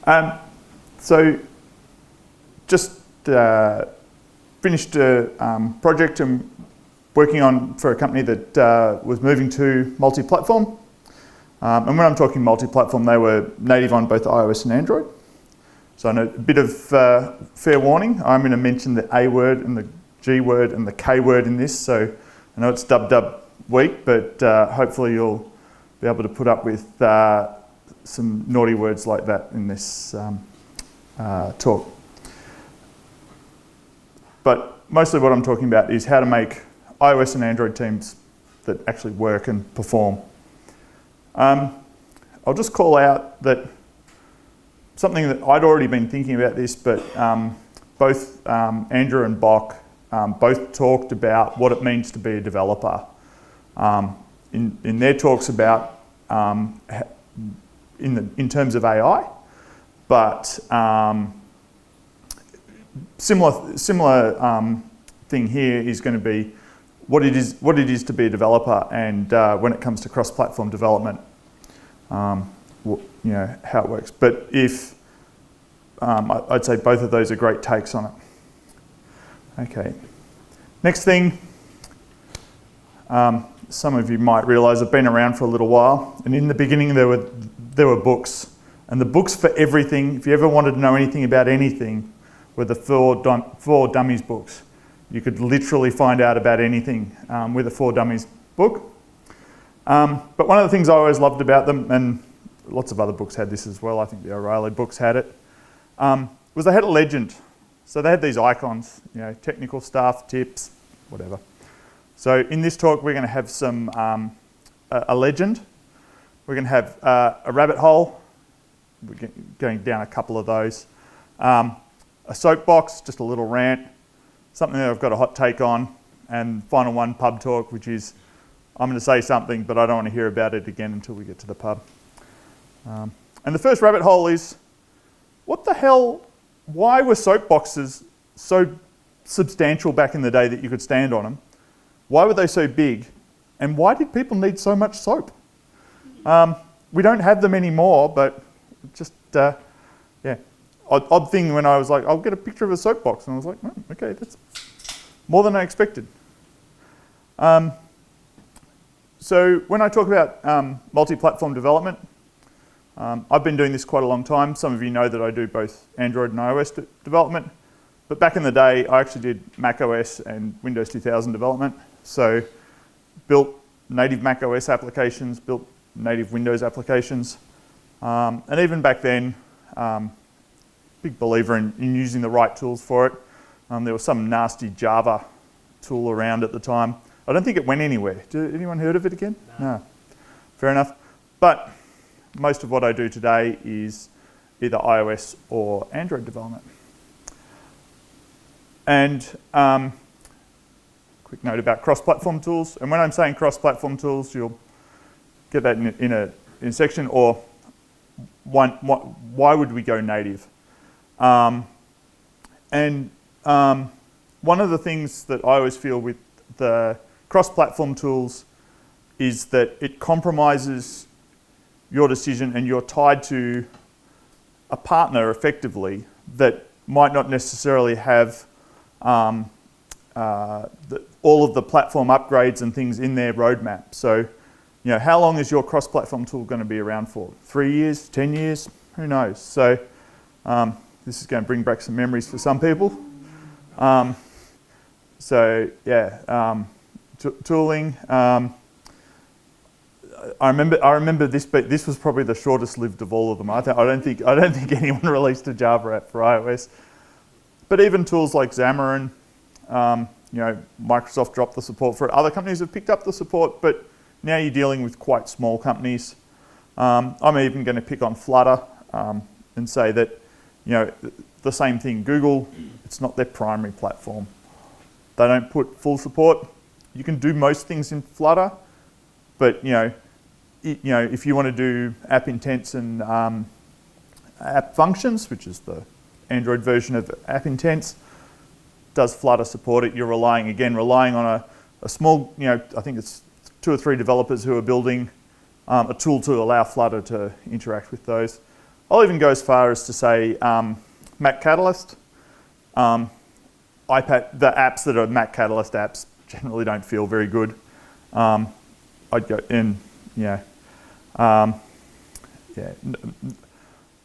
So just finished a project and working on for a company that was moving to multi-platform. And when I'm talking multi-platform, they were native on both iOS and Android. So I know a bit of fair warning. I'm going to mention the A word and the G word and the K word in this. So I know it's dub week, but hopefully you'll be able to put up with some naughty words like that in this talk. But mostly what I'm talking about is how to make iOS and Android teams that actually work and perform. I'll just call out that something that I'd already been thinking about this, but both Andrew and Bock both talked about what it means to be a developer. In their talks about in terms of AI, but similar thing here is going to be what it is to be a developer, and when it comes to cross-platform development, how it works. But if I'd say both of those are great takes on it. Okay, next thing. Some of you might realise I've been around for a little while, and in the beginning there were books, and the books for everything. If you ever wanted to know anything about anything, were the four Dummies books. You could literally find out about anything with a 4 Dummies book. But one of the things I always loved about them, and lots of other books had this as well, I think the O'Reilly books had it, was they had a legend. So they had these icons, technical stuff, tips, whatever. So in this talk, we're going to have some a legend. We're going to have a rabbit hole. We're going down a couple of those. A soapbox, just a little rant. Something that I've got a hot take on. And final one, pub talk, which is I'm going to say something, but I don't want to hear about it again until we get to the pub. And the first rabbit hole is, what the hell, why were soapboxes so substantial back in the day that you could stand on them? Why were they so big? And why did people need so much soap? We don't have them anymore, but just, odd thing when I was like, I'll get a picture of a soapbox. And I was like, okay, that's more than I expected. So when I talk about multi-platform development, I've been doing this quite a long time. Some of you know that I do both Android and iOS development. But back in the day, I actually did macOS and Windows 2000 development. So built native macOS applications, built native Windows applications. And even back then, big believer in using the right tools for it. There was some nasty Java tool around at the time. I don't think it went anywhere. Anyone heard of it again? No. Fair enough. But most of what I do today is either iOS or Android development. And quick note about cross-platform tools. And when I'm saying cross-platform tools, you'll get that in a section. Or why would we go native? One of the things that I always feel with the cross-platform tools is that it compromises your decision, and you're tied to a partner effectively that might not necessarily have all of the platform upgrades and things in their roadmap. So, how long is your cross-platform tool going to be around for? 3 years, 10 years? Who knows? So this is going to bring back some memories for some people. Tooling. I remember this, but this was probably the shortest lived of all of them. I don't think anyone released a Java app for iOS. But even tools like Xamarin, Microsoft dropped the support for it. Other companies have picked up the support, but now you're dealing with quite small companies. I'm even going to pick on Flutter and say that, the same thing. Google, it's not their primary platform. They don't put full support. You can do most things in Flutter, but if you want to do app intents and app functions, which is the Android version of app intents, does Flutter support it? You're relying on a small, I think it's 2 or 3 developers who are building a tool to allow Flutter to interact with those. I'll even go as far as to say Mac Catalyst. iPad, the apps that are Mac Catalyst apps generally don't feel very good. I'd go in,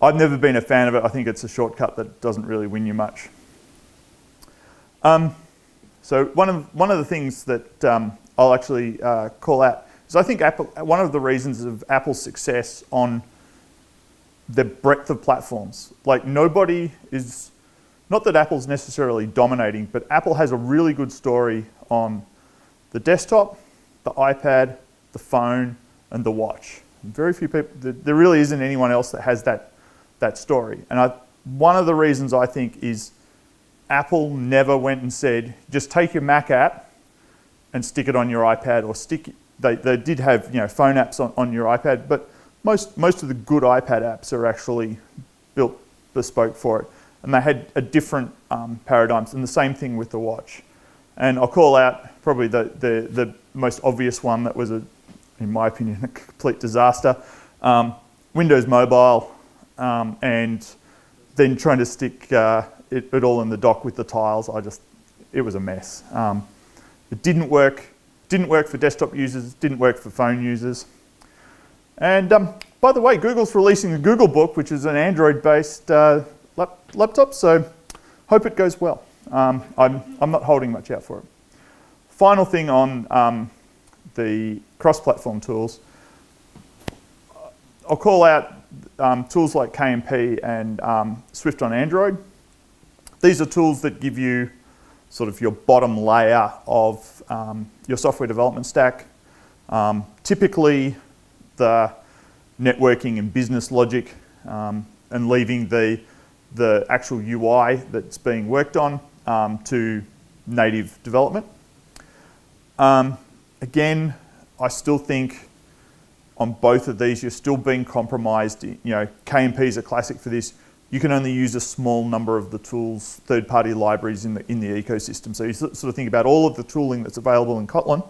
I've never been a fan of it. I think it's a shortcut that doesn't really win you much. So one of the things that I'll actually call out is I think one of the reasons of Apple's success on the breadth of platforms. Like nobody is, not that Apple's necessarily dominating, but Apple has a really good story on the desktop, the iPad, the phone, and the watch. Very few people, there really isn't anyone else that has that story. And one of the reasons I think is Apple never went and said, just take your Mac app and stick it on your iPad, or they did have phone apps on your iPad, but most of the good iPad apps are actually built bespoke for it. And they had a different paradigms, and the same thing with the watch. And I'll call out probably the most obvious one that was, in my opinion, a complete disaster. Windows Mobile, and then trying to stick it all in the dock with the tiles. It was a mess. It didn't work for desktop users, didn't work for phone users. And by the way, Google's releasing the Google Book, which is an Android-based laptop, so hope it goes well. I'm not holding much out for it. Final thing on the cross-platform tools, I'll call out tools like KMP and Swift on Android. These are tools that give you sort of your bottom layer of your software development stack. Typically, the networking and business logic, and leaving the actual UI that's being worked on to native development. Again, I still think on both of these, you're still being compromised. KMP is a classic for this. You can only use a small number of the tools, third-party libraries in the ecosystem. So you sort of think about all of the tooling that's available in Kotlin,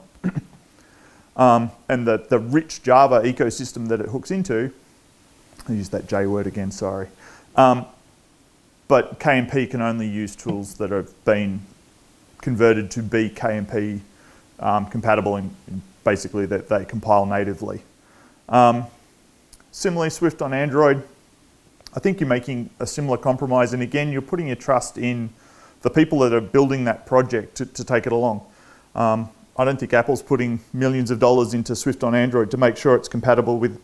and the rich Java ecosystem that it hooks into. I used that J word again, sorry. But KMP can only use tools that have been converted to be KMP compatible, and basically that they compile natively. Similarly, Swift on Android, I think you're making a similar compromise, and again, you're putting your trust in the people that are building that project to take it along. I don't think Apple's putting millions of dollars into Swift on Android to make sure it's compatible with,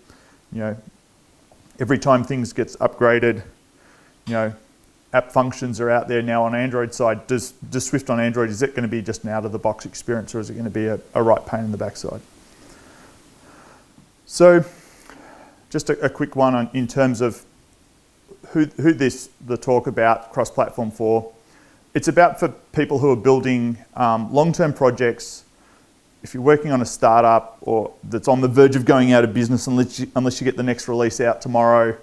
every time things gets upgraded, app functions are out there now on Android side. Does Swift on Android, is it going to be just an out-of-the-box experience, or is it going to be a right pain in the backside? So, just a quick one in terms of who the talk about cross-platform for. It's about for people who are building long-term projects. If you're working on a startup or that's on the verge of going out of business, unless you get the next release out tomorrow,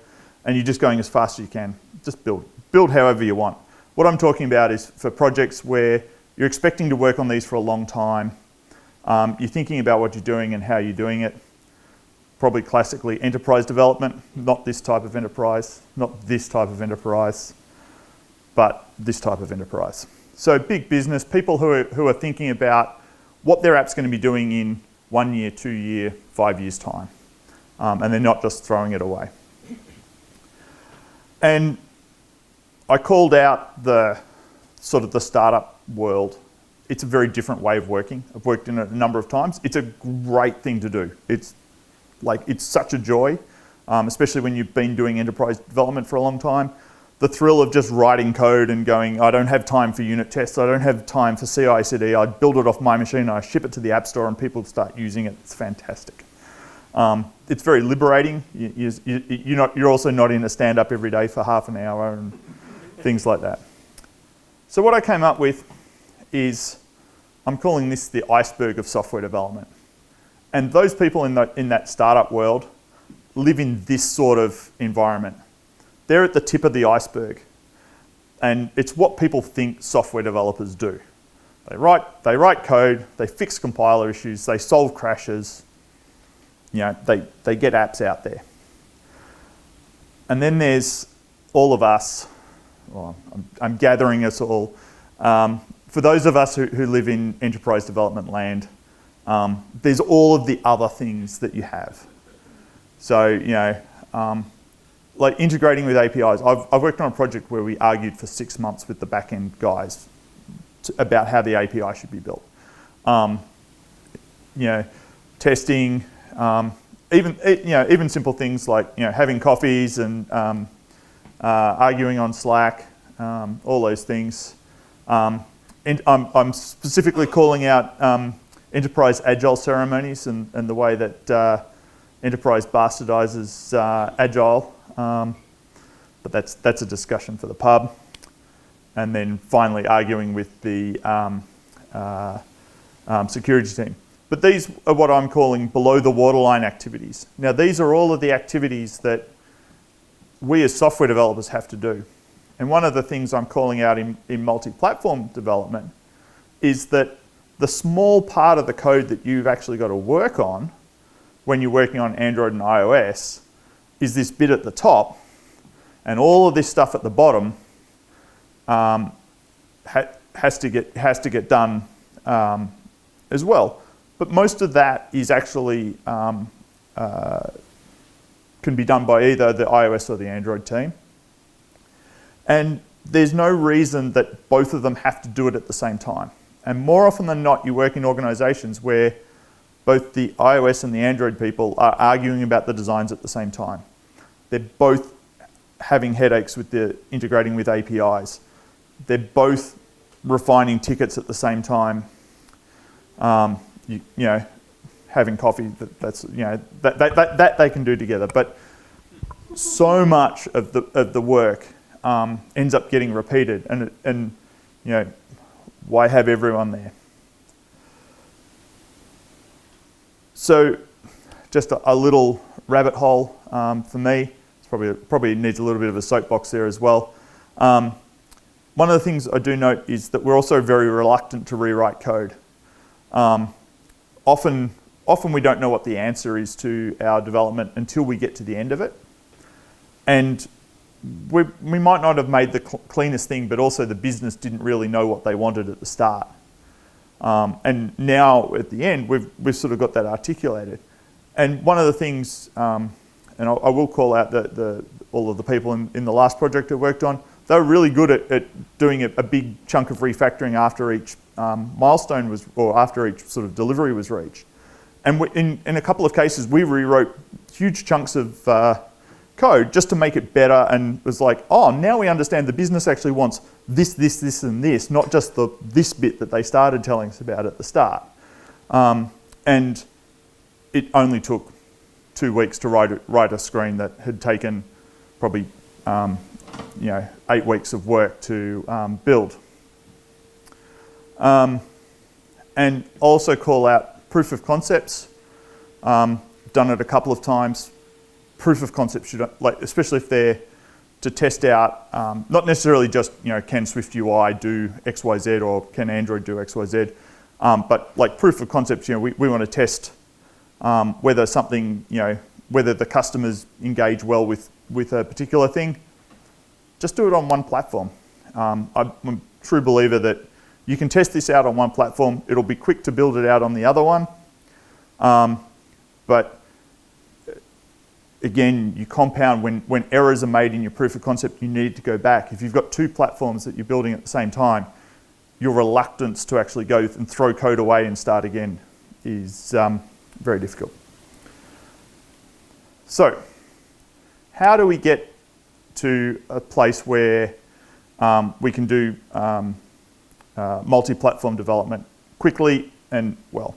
and you're just going as fast as you can, just build however you want. What I'm talking about is for projects where you're expecting to work on these for a long time. You're thinking about what you're doing and how you're doing it. Probably classically enterprise development, not this type of enterprise, not this type of enterprise, but this type of enterprise. So big business, people who are thinking about what their app's going to be doing in 1 year, 2 year, 5 years time. And they're not just throwing it away. And I called out the sort of the startup world. It's a very different way of working. I've worked in it a number of times. It's a great thing to do. It's such a joy, especially when you've been doing enterprise development for a long time. The thrill of just writing code and going, I don't have time for unit tests, I don't have time for CI/CD, I build it off my machine, I ship it to the App Store and people start using it. It's fantastic. It's very liberating. You're also not in a stand-up every day for half an hour and things like that. So what I came up with is, I'm calling this the iceberg of software development. And those people in that startup world live in this sort of environment. They're at the tip of the iceberg. And it's what people think software developers do. They write code, they fix compiler issues, they solve crashes, they get apps out there. And then there's all of us. Well, I'm gathering us all. For those of us who live in enterprise development land, there's all of the other things that you have. So, like integrating with APIs. I've worked on a project where we argued for 6 months with the back-end guys about how the API should be built. Testing, even simple things like having coffees and arguing on Slack, all those things. And I'm specifically calling out enterprise agile ceremonies and the way that enterprise bastardizes agile. But that's a discussion for the pub. And then finally arguing with the security team. But these are what I'm calling below the waterline activities. Now these are all of the activities that we as software developers have to do. And one of the things I'm calling out in multi-platform development is that the small part of the code that you've actually got to work on when you're working on Android and iOS is this bit at the top, and all of this stuff at the bottom has to get done as well. But most of that is actually can be done by either the iOS or the Android team. And there's no reason that both of them have to do it at the same time. And more often than not, you work in organizations where both the iOS and the Android people are arguing about the designs at the same time. They're both having headaches with the integrating with APIs. They're both refining tickets at the same time. Having coffee, that they can do together. But so much of the work ends up getting repeated, and why have everyone there? So, just a little rabbit hole for me. It's probably needs a little bit of a soapbox there as well. One of the things I do note is that we're also very reluctant to rewrite code. Often we don't know what the answer is to our development until we get to the end of it. And we might not have made the cleanest thing, but also the business didn't really know what they wanted at the start. And now at the end, we've sort of got that articulated. And one of the things, and I will call out all of the people in the last project I worked on, they were really good at doing a big chunk of refactoring after each milestone was, or after each sort of delivery was reached. And in a couple of cases, we rewrote huge chunks of code just to make it better, and was like, oh, now we understand the business actually wants this, and this, not just this bit that they started telling us about at the start. And it only took 2 weeks to write a screen that had taken probably 8 weeks of work to build. And also call out proof of concepts. Done it a couple of times. Proof of concept should, especially if they're to test out, not necessarily just can Swift UI do X, Y, Z, or can Android do X, Y, Z, but like proof of concept, we want to test whether something, whether the customers engage well with a particular thing. Just do it on one platform. I'm a true believer that you can test this out on one platform. It'll be quick to build it out on the other one, but again, you compound when errors are made in your proof of concept, you need to go back. If you've got 2 platforms that you're building at the same time, your reluctance to actually go and throw code away and start again is very difficult. So, how do we get to a place where we can do multi-platform development quickly and well?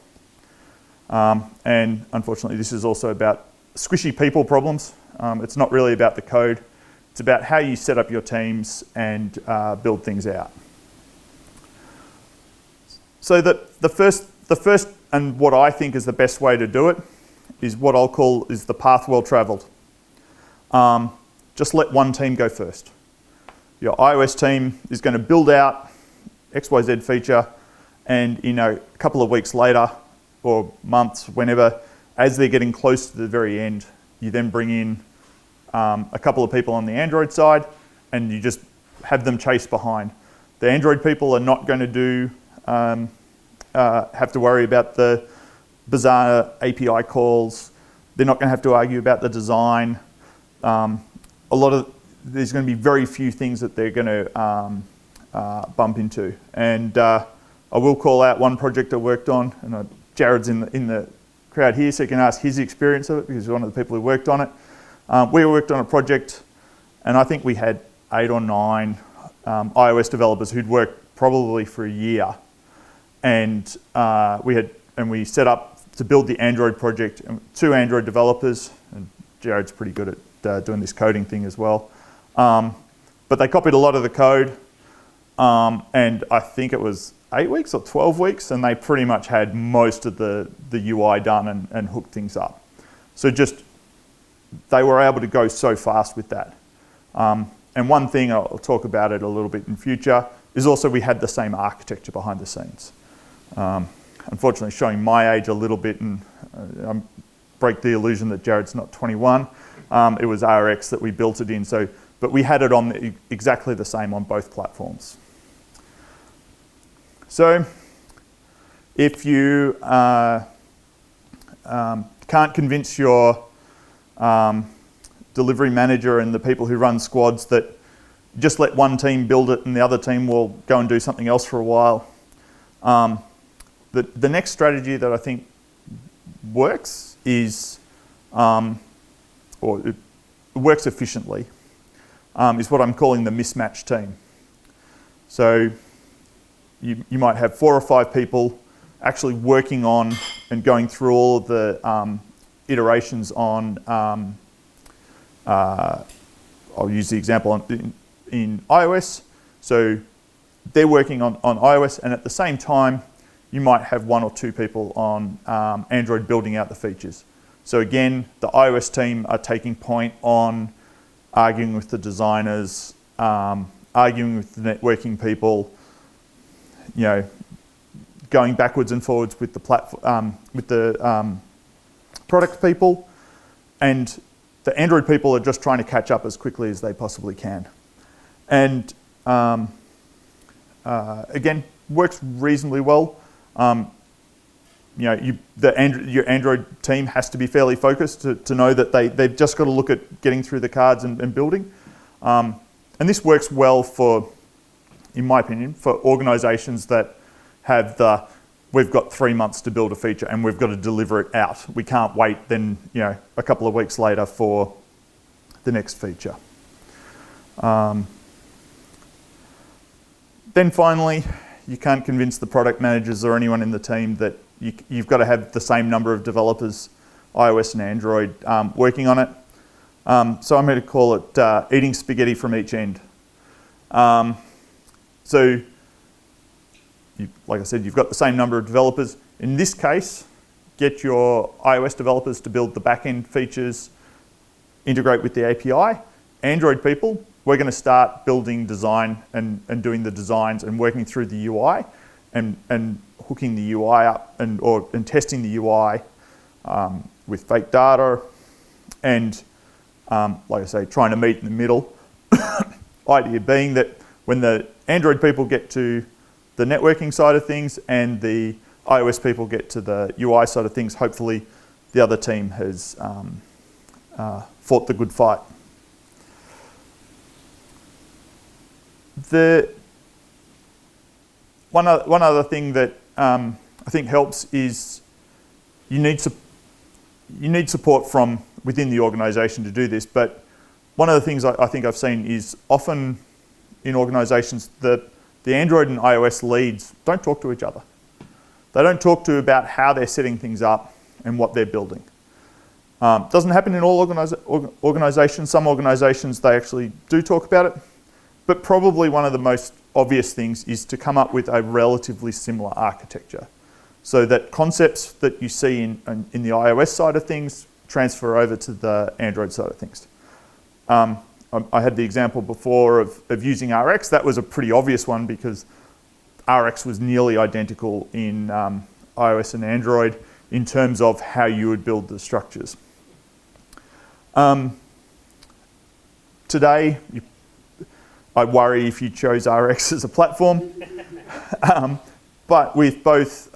And unfortunately, this is also about squishy people problems. It's not really about the code. It's about how you set up your teams and build things out. So the first and what I think is the best way to do it is what I'll call is the path well traveled. Just let one team go first. Your iOS team is going to build out XYZ feature, and a couple of weeks later or months, whenever, as they're getting close to the very end, you then bring in a couple of people on the Android side, and you just have them chase behind. The Android people are not going to have to worry about the bizarre API calls. They're not going to have to argue about the design. There's going to be very few things that they're going to bump into. And I will call out one project I worked on, and Jared's in the crowd here, so you can ask his experience of it because he's one of the people who worked on it. We worked on a project, and I think we had 8 or 9 iOS developers who'd worked probably for a year, and we set up to build the Android project. 2 Android developers, and Jared's pretty good at doing this coding thing as well. But they copied a lot of the code, and I think it was 8 weeks or 12 weeks, and they pretty much had most of the UI done and hooked things up. So they were able to go so fast with that. And one thing, I'll talk about it a little bit in future, is also we had the same architecture behind the scenes. Unfortunately, showing my age a little bit, and break the illusion that Jared's not 21. It was RX that we built it in, but we had it on exactly the same on both platforms. So if you can't convince your delivery manager and the people who run squads that just let one team build it and the other team will go and do something else for a while, the next strategy that I think works is, or it works efficiently, is what I'm calling the mismatch team. So you might have 4 or 5 people actually working on and going through all of the iterations on, I'll use the example in iOS. So they're working on iOS, and at the same time, you might have 1 or 2 people on Android building out the features. So again, the iOS team are taking point on arguing with the designers, arguing with the networking people, going backwards and forwards with the product people, and the Android people are just trying to catch up as quickly as they possibly can. And again, works reasonably well. Your Android team has to be fairly focused to know that they've just got to look at getting through the cards and building. And this works well for, in my opinion, for organizations that have we've got 3 months to build a feature and we've got to deliver it out. We can't wait then, a couple of weeks later for the next feature. Then finally, you can't convince the product managers or anyone in the team that you've got to have the same number of developers, iOS and Android, working on it. So I'm going to call it eating spaghetti from each end. So, like I said, you've got the same number of developers. In this case, get your iOS developers to build the back-end features, integrate with the API. Android people, we're going to start building design and doing the designs and working through the UI and hooking the UI up and testing the UI with fake data and, like I say, trying to meet in the middle. Idea being that when the Android people get to the networking side of things and the iOS people get to the UI side of things, hopefully the other team has fought the good fight. One other thing that I think helps is you need support from within the organisation to do this. But one of the things I think I've seen is often in organisations that the Android and iOS leads don't talk to each other. They don't talk to about how they're setting things up and what they're building. Doesn't happen in all organisations. Some organisations, they actually do talk about it. But probably one of the most obvious things is to come up with a relatively similar architecture so that concepts that you see in the iOS side of things transfer over to the Android side of things. I had the example before of using RX. That was a pretty obvious one because RX was nearly identical in iOS and Android in terms of how you would build the structures. today, I worry if you chose RX as a platform. But with both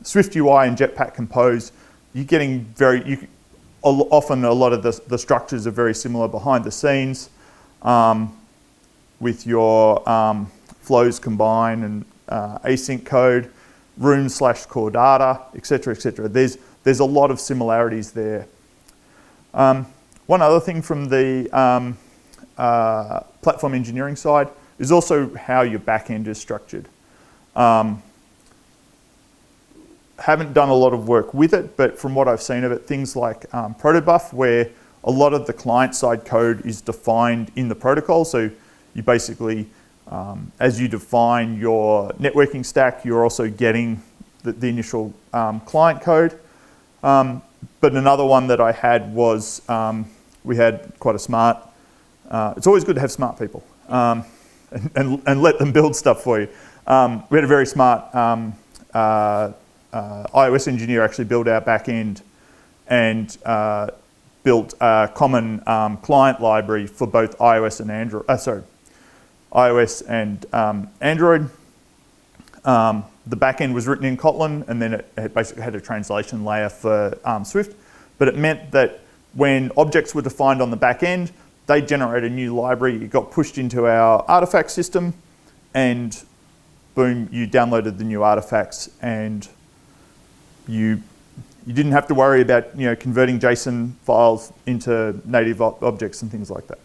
Swift UI and Jetpack Compose, you're getting often a lot of the structures are very similar behind the scenes with your flows combine and async code, room/core data, etc., etc. There's a lot of similarities there. One other thing from the platform engineering side is also how your backend is structured. Haven't done a lot of work with it, but from what I've seen of it, things like protobuf, where a lot of the client-side code is defined in the protocol. So you basically, as you define your networking stack, you're also getting the initial client code. But another one that I had was, we had quite a smart, it's always good to have smart people and let them build stuff for you. We had a very smart iOS engineer actually build our back end and built a common client library for both iOS and Android. iOS and Android. The back end was written in Kotlin, and then it basically had a translation layer for Swift. But it meant that when objects were defined on the back end, they generate a new library. It got pushed into our artifact system, and boom, you downloaded the new artifacts, and you didn't have to worry about converting JSON files into native objects and things like that.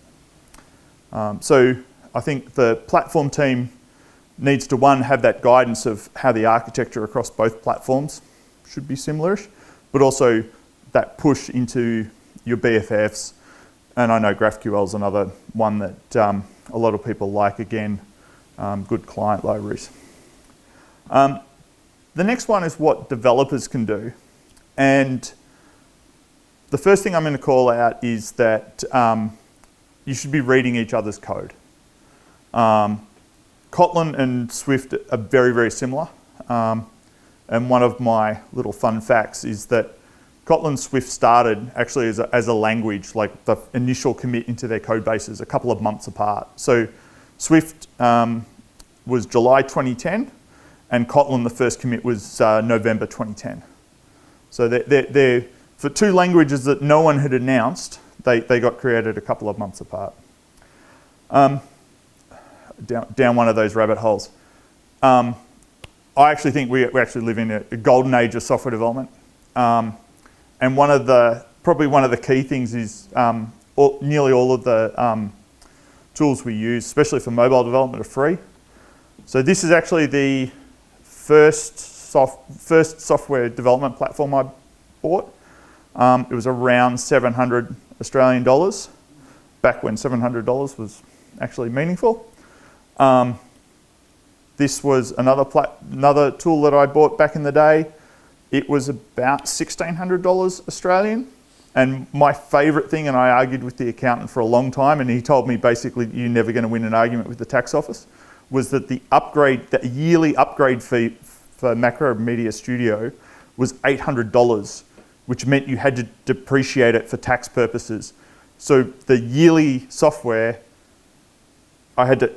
So I think the platform team needs to, one, have that guidance of how the architecture across both platforms should be similarish, but also that push into your BFFs. And I know GraphQL is another one that a lot of people like, again, good client libraries. The next one is what developers can do. And the first thing I'm going to call out is that you should be reading each other's code. Kotlin and Swift are very, very similar. And one of my little fun facts is that Kotlin Swift started actually as a language, like the initial commit into their code bases a couple of months apart. So Swift was July 2010, and Kotlin, the first commit, was November 2010. So they're for two languages that no one had announced, they got created a couple of months apart. Down one of those rabbit holes. I actually think we actually live in a golden age of software development. And probably one of the key things is nearly all of the tools we use, especially for mobile development, are free. So this is actually the first software development platform I bought. It was around 700 Australian dollars, back when $700 was actually meaningful. This was another tool that I bought back in the day. It was about $1,600 Australian. And my favourite thing, and I argued with the accountant for a long time, and he told me basically you're never going to win an argument with the tax office, was that the yearly upgrade fee for Macromedia Studio was $800, which meant you had to depreciate it for tax purposes. So the yearly software, I had to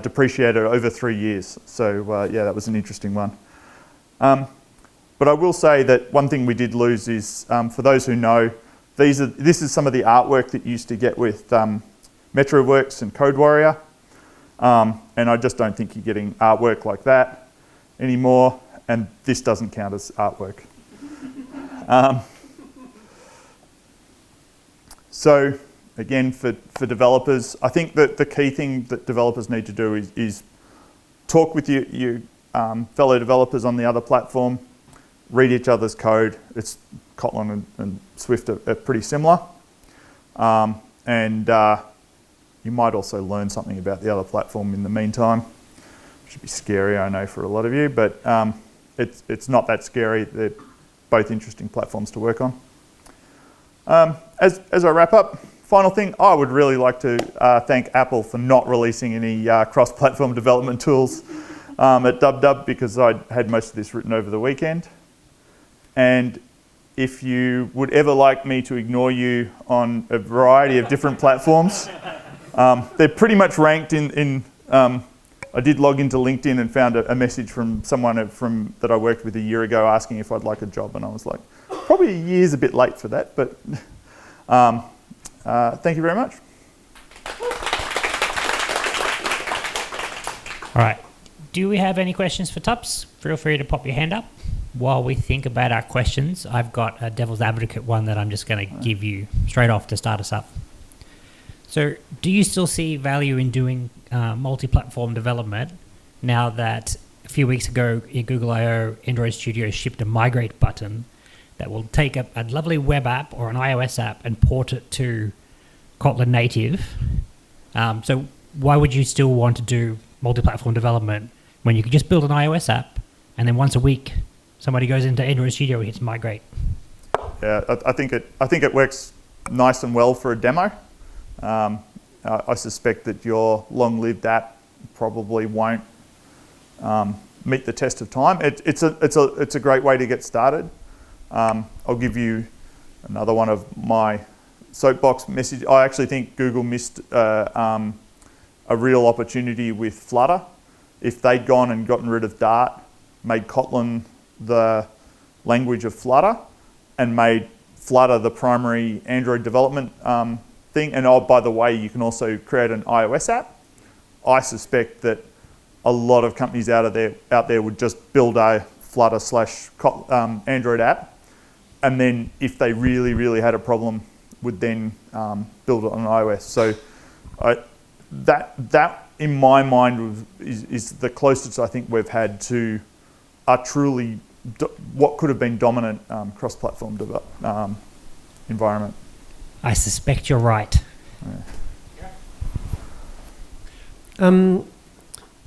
depreciate it over 3 years. So yeah, that was an interesting one. But I will say that one thing we did lose is, for those who know, this is some of the artwork that you used to get with MetroWorks and CodeWarrior. And I just don't think you're getting artwork like that anymore. And this doesn't count as artwork. So again, for developers, I think that the key thing that developers need to do is talk with your fellow developers on the other platform, read each other's code. It's Kotlin and Swift are pretty similar. And you might also learn something about the other platform in the meantime. Should be scary, I know, for a lot of you, but it's not that scary. They're both interesting platforms to work on. As I wrap up, final thing, I would really like to thank Apple for not releasing any cross-platform development tools at DubDub, because I had most of this written over the weekend. And if you would ever like me to ignore you on a variety of different platforms. They're pretty much ranked in I did log into LinkedIn and found a message from someone that I worked with a year ago asking if I'd like a job, and I was like, probably a year's a bit late for that, but thank you very much. All right. Do we have any questions for Tups? Feel free to pop your hand up. While we think about our questions, I've got a devil's advocate one that I'm just going to give you straight off to start us up. So do you still see value in doing multi-platform development now that a few weeks ago in Google I/O, Android Studio shipped a migrate button that will take a lovely web app or an iOS app and port it to Kotlin native? So why would you still want to do multi-platform development when you could just build an iOS app and then once a week somebody goes into Android Studio and hits migrate? Yeah, I think it works nice and well for a demo. I suspect that your long-lived app probably won't meet the test of time. It's a great way to get started. I'll give you another one of my soapbox message. I actually think Google missed a real opportunity with Flutter. If they'd gone and gotten rid of Dart, made Kotlin the language of Flutter, and made Flutter the primary Android development thing, and oh, by the way, you can also create an iOS app, I suspect that a lot of companies out there would just build a Flutter / Android app, and then if they really, really had a problem, would then build it on iOS. So that in my mind is the closest I think we've had to a truly what could have been dominant cross-platform environment. I suspect you're right. Yeah.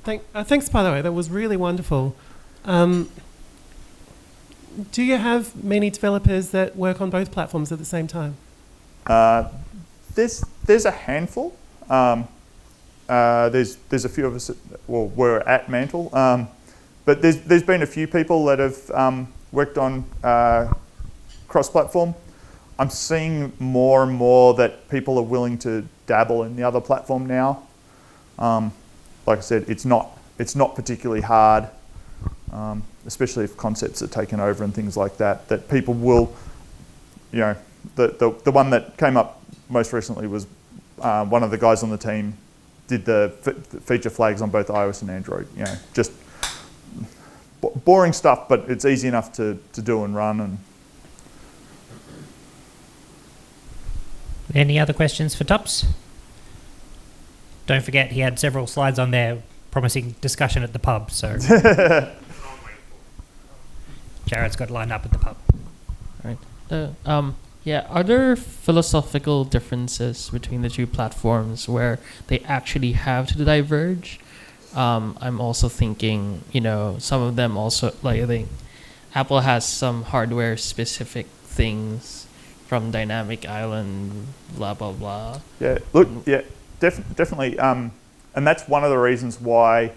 Thanks, by the way. That was really wonderful. Do you have many developers that work on both platforms at the same time? There's a handful. There's a few of us we're at Mantle, but there's been a few people that have worked on cross-platform. I'm seeing more and more that people are willing to dabble in the other platform now. Like I said, it's not particularly hard, especially if concepts are taken over and things like that. That people will, the one that came up most recently was one of the guys on the team did the feature flags on both iOS and Android. Just boring stuff, but it's easy enough to do and run. And any other questions for Tups? Don't forget, he had several slides on there promising discussion at the pub. So Jared's got lined up at the pub. Right. Are there philosophical differences between the two platforms where they actually have to diverge? I'm also thinking, some of them also, like I think Apple has some hardware-specific things from Dynamic Island, blah, blah, blah. Yeah, look, yeah, definitely. And that's one of the reasons why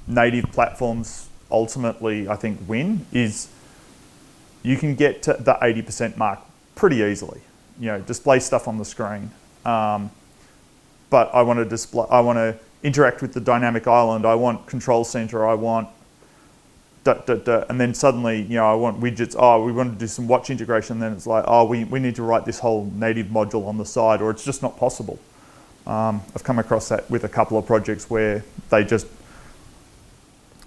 native platforms ultimately, I think, win, is you can get to the 80% mark pretty easily. Display stuff on the screen. But I want to interact with the dynamic island. I want control center. I want and then suddenly, I want widgets. Oh, we want to do some watch integration. Then it's like, oh, we need to write this whole native module on the side, or it's just not possible. I've come across that with a couple of projects where they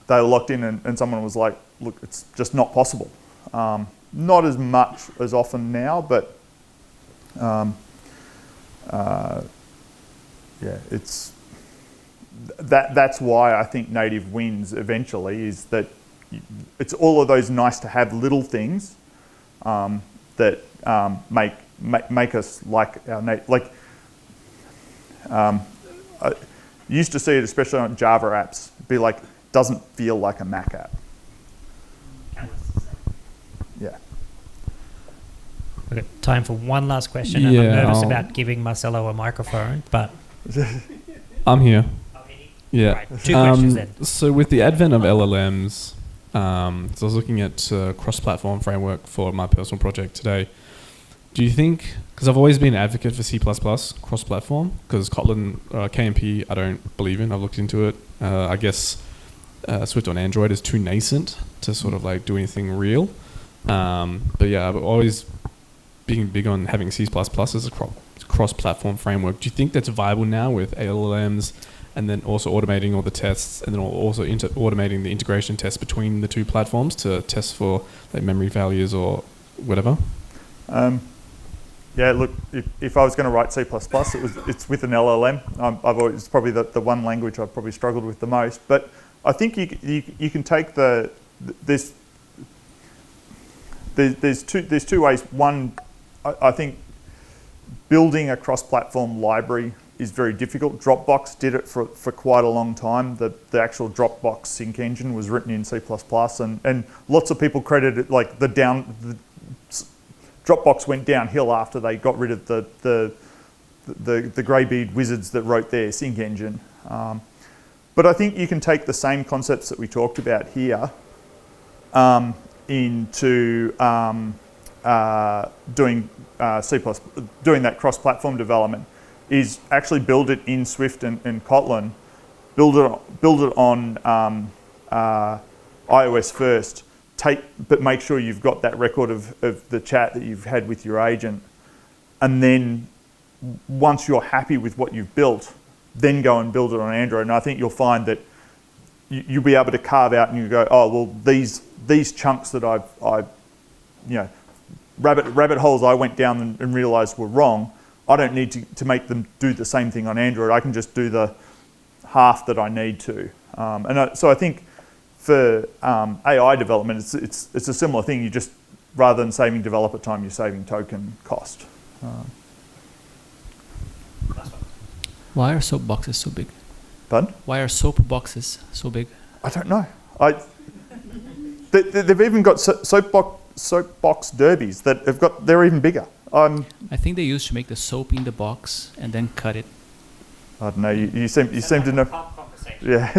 were locked in, and someone was like, look, it's just not possible. Not as much as often now, but it's that's why I think native wins eventually, is that it's all of those nice to have little things that make us like our native. Like I used to see it, especially on Java apps, be like, doesn't feel like a Mac app. Yeah. Okay, time for one last question. And I'm nervous about giving Marcelo a microphone, but I'm here. Yeah. Right, two questions then. So with the advent of LLMs, So I was looking at cross-platform framework for my personal project today. Do you think, because I've always been an advocate for C++ cross-platform, because Kotlin, KMP, I don't believe in. I've looked into it. I guess Swift on Android is too nascent to sort of like do anything real. But yeah, I've always been big on having C++ as a cross-platform framework. Do you think that's viable now with LLMs and then also automating all the tests and then also automating the integration tests between the two platforms to test for like memory failures or whatever? Yeah, look, if I was going to write C++, it's with an LLM. It's probably the one language I've probably struggled with the most. But I think you can take there's two ways. One, I think building a cross-platform library is very difficult. Dropbox did it for quite a long time. The actual Dropbox sync engine was written in C++, and lots of people credit it like Dropbox went downhill after they got rid of the greybeard wizards that wrote their sync engine. But I think you can take the same concepts that we talked about here into doing doing that cross-platform development. Is actually build it in Swift and Kotlin, build it on iOS first. But make sure you've got that record of the chat that you've had with your agent, and then once you're happy with what you've built, then go and build it on Android. And I think you'll find that you'll be able to carve out and you go, oh well, these chunks that I've rabbit holes I went down and realised were wrong. I don't need to make them do the same thing on Android. I can just do the half that I need to. So I think for AI development, it's a similar thing. You just, rather than saving developer time, you're saving token cost. Why are soapboxes so big? Pardon? Why are soapboxes so big? I don't know. They've even got soapbox derbies they're even bigger. I think they used to make the soap in the box and then cut it. I don't know. You seem to know. Yeah.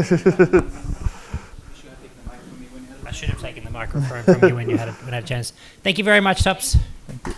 I should have taken the microphone from you when you had a chance. Thank you very much, Tups. Thank you.